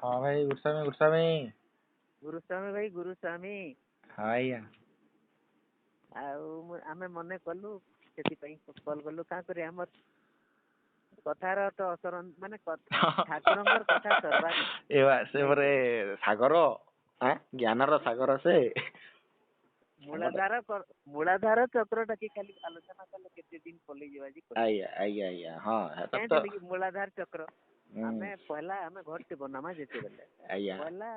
हाँ भाई गुस्सा में गुरुस्वामी भाई गुरुस्वामी हाँ ଆଜ୍ଞା आमे मने कलु सेति कॉल कलु का करे हमर कथार तो असर माने ठाकुरंकर कथा सरबा ସେପରେ ସାଗର ଜ୍ଞାନର ସାଗର ସେ मूलाधार चक्र टाकी खाली आलोचना कले केते दिन पले जीवा जी आज्ञा आज्ञा आज्ञा हाँ कहते कि मूलाधार चक्र आमे पहला आमे घर से बनामा जेते बेले आज्ञा पहला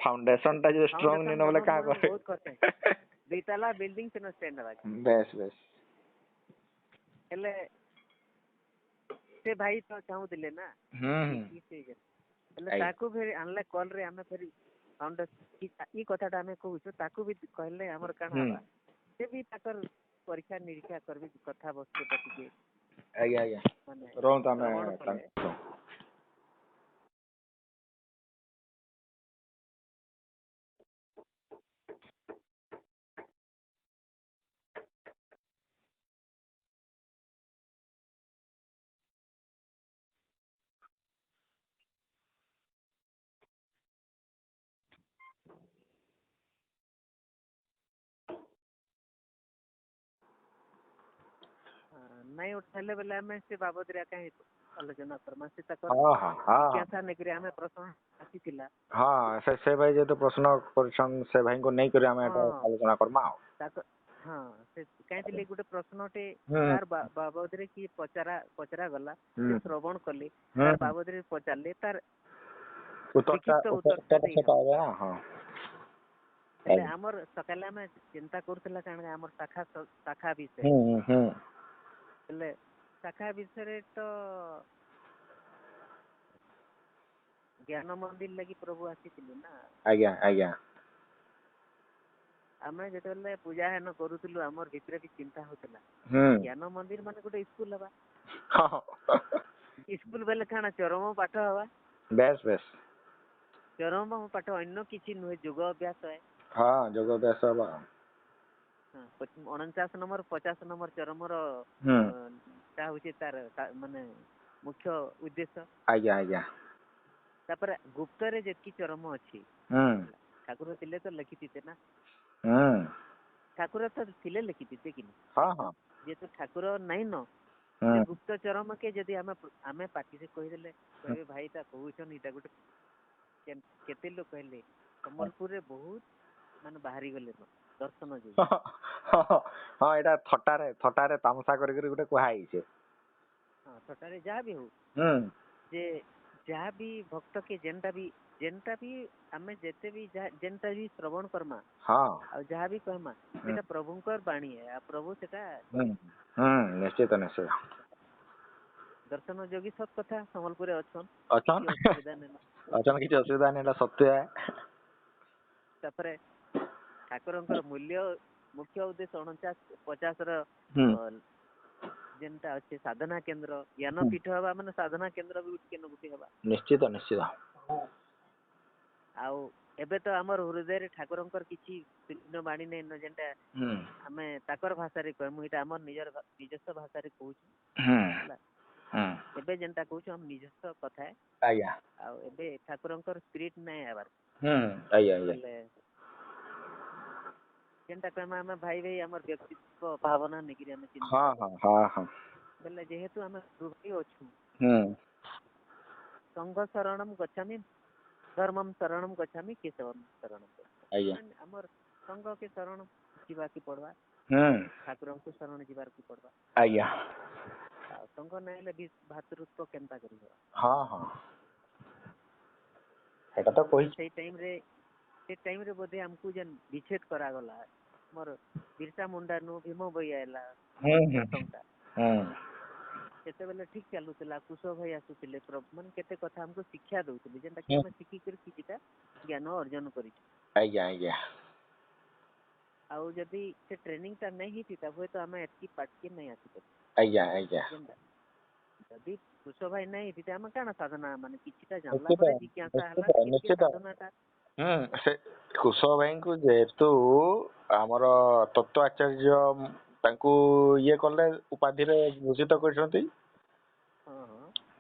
फाउंडेशन टा जो स्ट्रांग नहीं नबले का करे बहुत करते दुईतला बिल्डिंग से न स्टैंड हवा बेस हेले से भाई तो चाहू दिले ना हेले ताकू फिर अनले कॉल रे आमे फिर फाउंडेशन ई कथाटा आमे कहू ताकू भी कहले हमर काना हवा से भी ताकर परीक्षा निरीक्षा करबी कथा वस्तु टके आज्ञा आज्ञा रों त हमें नहीं उठले बेले हमें से बाबद रे कहीं आलोचना करमा से तक जिज्ञासा नेकरे हमें प्रश्न आसीथिला हां से भाई जे तो प्रश्न करछन से भाई को नहीं करे हमें आलोचना करमा हां से कहतिले गुटे प्रश्नटे तार बाबद रे की पचरा गला से श्रवण करले तार बाबद रे पचारले तार उत्तर हां એટલે हमर सकाले में चिंता करथला कारण हमर शाखा विषय એટલે शाखा विषय तो ज्ञान मंदिर लगी प्रभु आसीथिले ना आज्ञा आज्ञा आमे जेतले पूजा हेन करूथलु हमर भितरे भी चिंता होतला ज्ञान मंदिर माने गोटे स्कूल हवा स्कूल बेले खाना चरम पाठ हवा बेस चरम पाठ अन्य किछि नुहे योग अभ्यास है हां योग अभ्यास हवा 49 नंबर 50 नंबर चरम रो ता होचे तार माने मुख्य उद्देश्य आज्ञा आज्ञा तापर गुप्त रे जेतकी चरम अछि ठाकुर तिले तो लिखितिते ना ठाकुर तो तिले लिखितिते कि हां जे तो ठाकुर नहीं न गुप्त चरम के यदि हमें पार्टी से कहि देले कहबे भाई ता कहउछन इटा गुटे केते लोग कहले कमलपुर रे बहुत माने बाहरी गले दर्शन जे हां एटा थटारे तामसा करी गुटे कहै छै हां थटारे जा भी हो जे जहाँ भी भक्त के जेंटा भी हमें जेते भी जेंटा भी श्रवण करमा हां और जहाँ भी कहमा सेटा प्रभुंकर बाणी है आ प्रभु सेटा निश्चित दर्शन जोगी सब कथा संबलपुर अछन किछ असुविधा नहीं सत्य है तापरे ठाकुरंकर मूल्य मुख्य उद्देश्य 49-50 रो जेंटा अच्छे साधना केंद्र ज्ञान पीठ हवा माने साधना केंद्र भी उठके न गुटी हवा निश्चित आउ एबे तो हमर हृदय रे ठाकुरंकर किछि तीन बाणी नै न जेंटा हमें ताकर भाषा रे कहमु इटा हमर निजस्व भाषा रे कहू एबे जेंटा कहू हम निजस्व कथा है आया आउ एबे ठाकुरंकर स्पिरिट नै आबार आया जेंटा कहमा हम भाई हमर व्यक्तित्व भावना नेगिरी हम चिंता हां बेले जेहेतु हम दुर्गी अछु संघ शरणम गच्छामि धर्मम शरणम गच्छामि केशवम शरणम गच्छामि हमर संघ के शरण जीवा की पड़वा ठाकुर को शरण जीवार की पड़वा आज्ञा संघ नैले भी भातृत्व केनता करियो हां एटा तो कोई से टाइम रे बोधे हमकु जन विच्छेद करा गला मोर बिरसा मुंडा नु भीम भैयाला केते बेले ठीक चलुतला कुशो भाई आसुतिले मन केते कथा हमको शिक्षा दउतले जेंटा कि हम सिखी कर किछिटा ज्ञान अर्जन करी आज्ञा आउ जदी से ट्रेनिंग ता नहीं हिती तब तो हम एतकी पाट के नहीं आसी आज्ञा जदी कुशो भाई नहीं हिती हम काना साधना माने किछिटा जानला परे जिज्ञासा हला कि साधनाटा से कुशो भाई को जेतु हमर तत्व आचार्य तांको ये कले उपाधि रे घोषित करछंती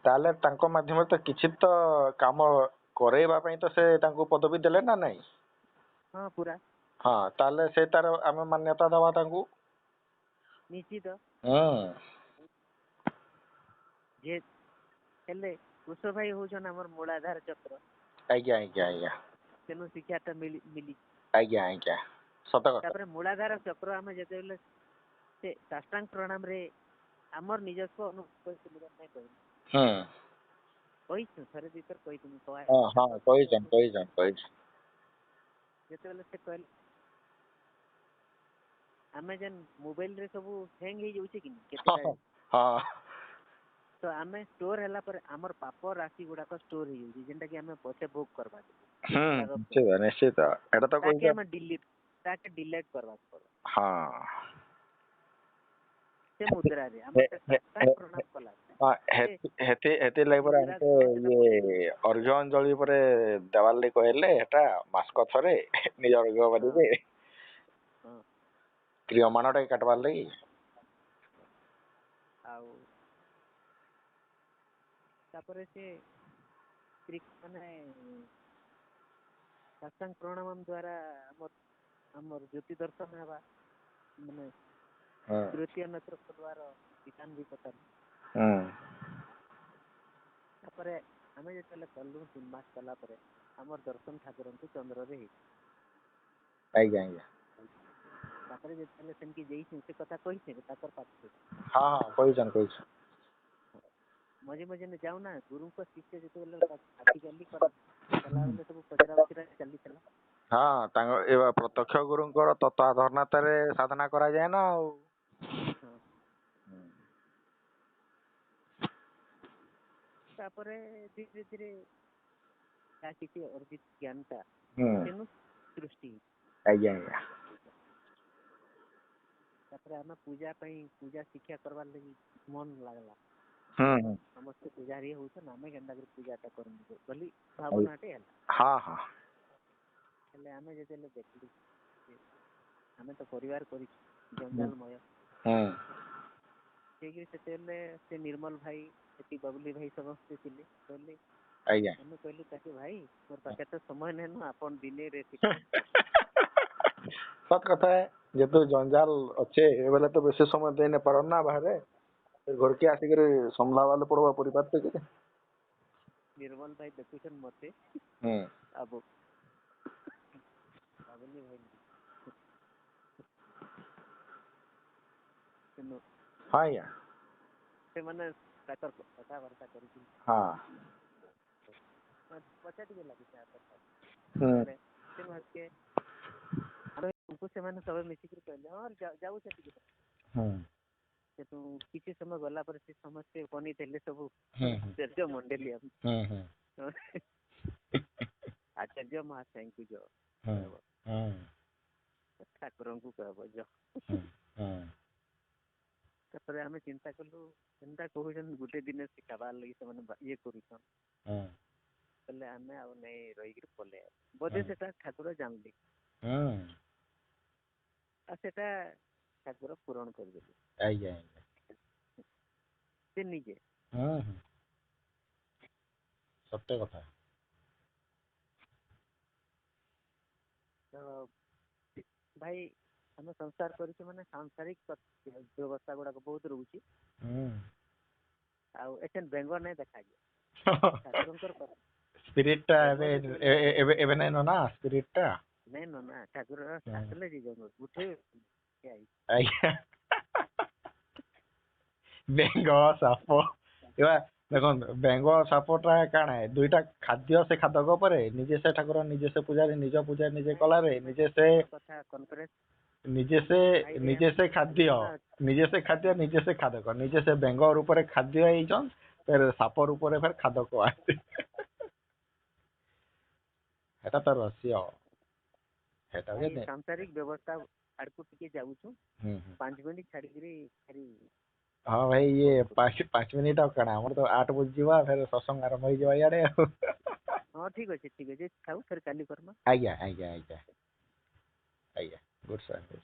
ତାହେଲେ ତାଙ୍କ ମାଧ୍ୟମରେ ତ କିଛି ତ କାମ କରେଇବା ପାଇଁ ତ ସେ ତାଙ୍କୁ ପଦବୀ ଦେଲେ ନା ନାଇଁ? ହଁ ପୁରା ହଁ ତାହେଲେ ସେ ତାର ଆମେ ମାନ୍ୟତା ଦବା ତାଙ୍କୁ। ନିଶ୍ଚିତ। ହୁଁ ଯେ ହେଲେ କୁଶ ଭାଇ ହଉଛନ୍ ଆମର ମୂଳାଧାର ଚକ୍ର। ଆଜ୍ଞା ଆଜ୍ଞା ଆଜ୍ଞା ତେଣୁ ଶିକ୍ଷାଟା ମିଲି ଆଜ୍ଞା ଆଜ୍ଞା ସତ କଥା। ତାପରେ ମୂଳାଧାର ଚକ୍ର ଆମେ ଯେତେବେଳେ ସେ ସାଷ୍ଟାଙ୍ଗ ପ୍ରଣାମରେ ଆମର ନିଜସ୍ୱ ଅନୁଭବ ନାଇଁ କହିବୁ ହୁଁ କହିଛୁ ଥରେ ଦୁଇଥର କହିଥିଲି ହଁ ହଁ କହିଛନ୍ ଯେତେବେଳେ ସେ କହିଲେ ଆମେ ଯେନ୍ ମୋବାଇଲରେ ସବୁ ହ୍ୟାଙ୍ଗ ହେଇଯାଉଛି କି କେତେଟା ହଁ ତ ଆମେ ଷ୍ଟୋର ହେଲା ପରେ ଆମର ପାପ ରାଶି ଗୁଡାକ ଷ୍ଟୋର ହେଇଯାଉଛି ଯେନ୍ଟା କି ଆମେ ପଛେ ଭୋଗ କରବା ନିଶ୍ଚିତ ନିଶ୍ଚିତ ଏଟା ତ ତାକେ କହିଛ। ଆମେ ଡିଲେଟ କରିବାକୁ ପଡବ ହଁ ସେ ମୁଦ୍ରାରେ ଆମେ ପ୍ରଣାମ କଲା ହେତି ଲାଗି ପରେ ଆମକୁ ଇଏ ଅର୍ଘ୍ୟ ଅଞ୍ଜଳି ଉପରେ ଦେବାର ଲାଗି କହିଲେ ହେଟା ମାସକ ଥରେ ନିଜ ଅର୍ଘ୍ୟ ବାରିରେ ପ୍ରିୟମାନ ଟା କାଟବାର ଲାଗି। ଆଉ ତାପରେ ସେ ମାନେ ସାଷ୍ଟାଙ୍ଗ ପ୍ରଣାମ ଦ୍ୱାରା ଆମର ଜ୍ୟୋତି ଦର୍ଶନ ହେବା ମାନେ ତୃତୀୟ ନେତ୍ର ଖୋଲବାର ବିଧାନ ବି ପଚାରିଲେ। ତାପରେ ଆମେ ଯେତେବେଳେ କଲୁ 3 ମାସ କଲା ପରେ ଆମର ଦର୍ଶନ ଠାକୁରଙ୍କୁ ଚନ୍ଦ୍ରରେ ହେଇଛି। ଆଜ୍ଞା ଆଜ୍ଞା ତାପରେ ଯେତେବେଳେ ସେମିତି ଯାଇଛୁ ସେ କଥା କହିছে ତାଙ୍କର ପାଖରେ ହଁ ହଁ କହିଛନ୍ ମଝି ମଝିରେ ଯାଉନା ଗୁରୁଙ୍କ ଶିଷ୍ୟ ଯେତେବେଳେ ଆଜିକାଲି କଲାବେଳେ ସବୁ ପଚରା ଉଚରା ଚାଲିଥିଲା। ହଁ ତାଙ୍କ ଏ ପ୍ରତ୍ୟକ୍ଷ ଗୁରୁଙ୍କର ତତ୍ତ୍ୱାଧୀନତାରେ ସାଧନା କରାଯାଏ ନା ଆଉ। ତାପରେ ଧୀରେ ଧୀରେ କିଛି ଅର୍ଜିତ ଜ୍ଞାନଟା ତେଣୁ ସୃଷ୍ଟି ଆଜ୍ଞା ଆଜ୍ଞା ତାପରେ ଆମେ ପୂଜା ଶିକ୍ଷା କରବାର ଲାଗି ମନ ଲାଗଲା। ସମସ୍ତେ ପୂଜାରୀ ହଉଛନ୍ ଆମେ କେନ୍ତା କରି ପୂଜାଟା କରିବୁ ବୋଲି ଭାବନାଟେ ହେଲା। ହଁ ହଁ ହେଲେ ଆମେ ଯେତେବେଳେ ଦେଖିଲୁ ଆମେ ତ ପରିବାର କରିଛୁ ଜଞ୍ଜାଲମୟ ଠିକ ସେତେବେଳେ ସେ ନିର୍ମଲ ଭାଇ ସେଠି ବବୁଲି ଭାଇ ସମସ୍ତେ ଥିଲେ କହିଲେ ଆଜ୍ଞା ଆମେ କହିଲୁ ତାକେ ଭାଇ ମୋର ପାଖେ ତ ସମୟ ନେନୁ ଆପଣ ଦିନେରେ ସତ କଥା ଯେହେତୁ ଜଞ୍ଜାଲ ଅଛେ ବେଲେ ତ ବେଶୀ ସମୟ ଦେଇ ନାଇ ପାରନ ନା ବାହାରେ ଘରକେ ଆସିକରି ସମ୍ଭାଳବାକେ ପଡବା ପରିବାର ଟେ। ନିର୍ମଲ ଭାଇ ଦେଖୁଛନ୍ ମତେ ଆବୁ ବାବୁଲି ଭାଇ ହଁ ଆଜ୍ଞା ସେମାନେ ତାଙ୍କର କଥାବାର୍ତ୍ତା କରିକି ପଛା ଟିକେ ଲାଗୁଛି ସେମାନେ ସବୁ ମିଶିକିରି କହିଲେ ହଁ ଯାଉଛ ଟିକେ ସେଠୁ କିଛି ସମୟ ଗଲା ପରେ ସେ ସମସ୍ତେ ବନେଇଥିଲେ ସବୁ ଆଚାର୍ଯ୍ୟ ମଣ୍ଡଳୀ ଆଚାର୍ଯ୍ୟ ମହାଶୟଙ୍କୁ ଠାକୁରଙ୍କୁ କହିବ ତାପରେ ଆମେ ଚିନ୍ତା କଲୁ ଚିନ୍ତା କହୁଛନ୍ତି ଗୋଟେ ଦିନ ଶିଖାବାର ଲାଗି ସେମାନେ ଇଏ କରୁଛନ୍ ହେଲେ ଆମେ ଆଉ ନାଇଁ ରହିକିରି ପଳେଇ ବୋଧେ ସେଟା ଠାକୁର ଜାଣିଲେ ଆଉ ସେଟା ଠାକୁର ପୂରଣ କରିଦେଲେ। ଆଜ୍ଞା ସେ ନିଜେ ସତ୍ୟ କଥା। ତ ଭାଇ ଆମେ ସଂସାର କରିଛୁ ମାନେ ସାଂସାରିକ ବ୍ୟବସ୍ଥା ଗୁଡାକ ବହୁତ ରହୁଛି ଆଉ ଏଠି ବ୍ୟଙ୍ଗ ନାଇଁ ଦେଖାଯିବ ଠାକୁରଙ୍କର ସ୍ପିରିଟ ଟା ଏବେ ନାଇଁ ନା ସ୍ପିରିଟ ଟା ନାଇଁ ନା ଠାକୁର ଆସିଲେ ଉଠେଇ ଆଜ୍ଞା ବେଙ୍ଗ ସାପ ଏବା ଦେଖନ୍ତୁ ବେଙ୍ଗ ସାପଟା କାଣା ଦୁଇଟା ଖାଦ୍ୟ ସେ ଖାଦକ ପରେ ନିଜେ ସେ ଠାକୁର ନିଜେ ସେ ପୂଜାରେ ନିଜ ପୂଜା ନିଜେ କଲାରେ ନିଜେ ସେ ଖାଦ୍ୟ ନିଜେ ସେ ଖାଦକ ନିଜେ ସେ ବେଙ୍ଗ ରୂପରେ ଖାଦ୍ୟ ହେଇଛନ୍ ଫେର ସାପ ରୂପରେ ଫେର ଖାଦକ ହେଟା ତ ରହସ୍ୟ ସାଂସାରିକ ବ୍ୟବସ୍ଥା ଆଡକୁ ଟିକେ ଯାଉଛୁ 5 ମିନିଟ ଛାଡିକିରି ହଁ ଭାଇ ଇଏ 5 ମିନିଟ ଆଉ କାଣା ଆମର ତ 8 ବଜିଯିବା ଫେର ସତ୍ସଙ୍ଗ ଆରମ୍ଭ ହେଇଯିବା ଇଆଡେ ଆଉ ହଁ ଠିକ ଅଛି ଥାଉ ଫେର କାଲି କରମା। ଆଜ୍ଞା ଗୁଡ୍ ସାର୍।